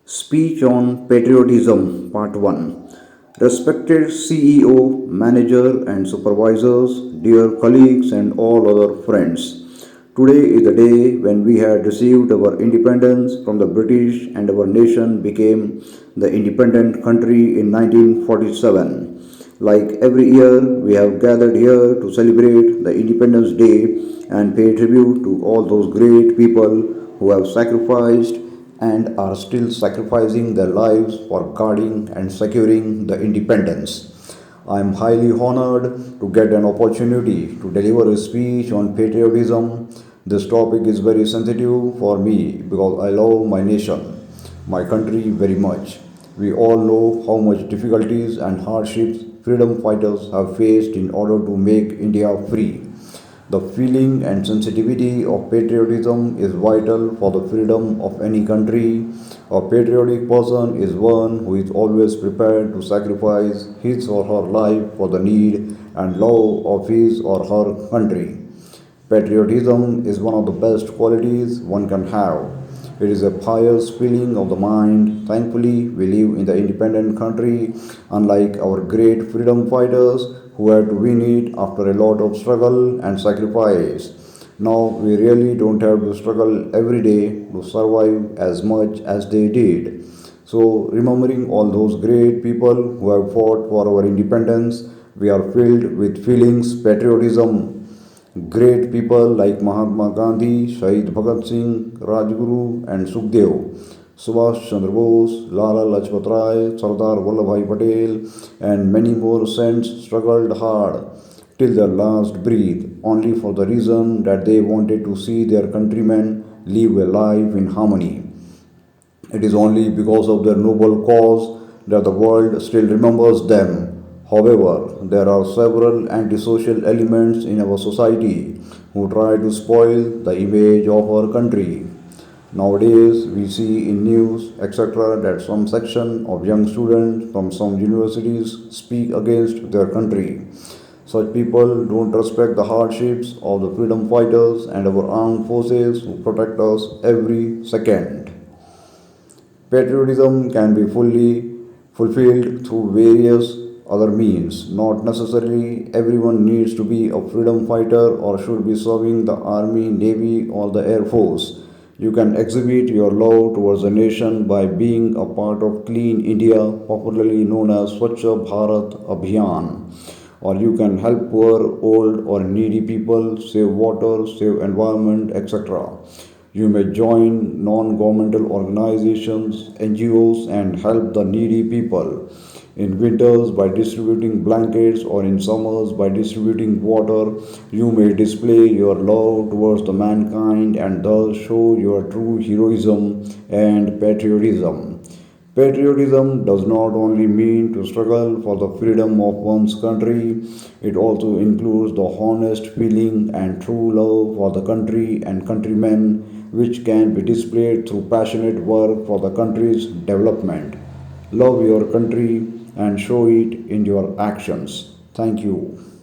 Speech on Patriotism, Part 1. Respected CEO, manager, and supervisors, dear colleagues, and all other friends. Today is the day when we had received our independence from the British and our nation became the independent country in 1947. Like every year, we have gathered here to celebrate the Independence Day and pay tribute to all those great people who have sacrificed and are still sacrificing their lives for guarding and securing the independence. I am highly honored to get an opportunity to deliver a speech on patriotism. This topic is very sensitive for me because I love my nation, my country very much. We all know how much difficulties and hardships freedom fighters have faced in order to make India free. The feeling and sensitivity of patriotism is vital for the freedom of any country. A patriotic person is one who is always prepared to sacrifice his or her life for the need and love of his or her country. Patriotism is one of the best qualities one can have. It is a pious feeling of the mind. Thankfully, we live in the independent country, unlike our great freedom fighters who had to win it after a lot of struggle and sacrifice. Now, we really don't have to struggle every day to survive as much as they did. So, remembering all those great people who have fought for our independence, we are filled with feelings, patriotism. Great people like Mahatma Gandhi, Shahid Bhagat Singh, Rajguru, and Sukhdev, Subhash Chandra Bose, Lala Lajpat Rai, Sardar Vallabhbhai Patel, and many more saints struggled hard till their last breath, only for the reason that they wanted to see their countrymen live a life in harmony. It is only because of their noble cause that the world still remembers them. However, there are several antisocial elements in our society who try to spoil the image of our country. Nowadays, we see in news, etc., that some section of young students from some universities speak against their country. Such people don't respect the hardships of the freedom fighters and our armed forces who protect us every second. Patriotism can be fully fulfilled through various other means. Not necessarily everyone needs to be a freedom fighter or should be serving the army, navy, or the air force. You can exhibit your love towards the nation by being a part of Clean India, popularly known as Swachh Bharat Abhiyan. Or you can help poor, old, or needy people, save water, save environment, etc. You may join non governmental organizations, NGOs, and help the needy people. In winters, by distributing blankets, or in summers, by distributing water, you may display your love towards the mankind and thus show your true heroism and patriotism. Patriotism does not only mean to struggle for the freedom of one's country, it also includes the honest feeling and true love for the country and countrymen, which can be displayed through passionate work for the country's development. Love your country and show it in your actions. Thank you.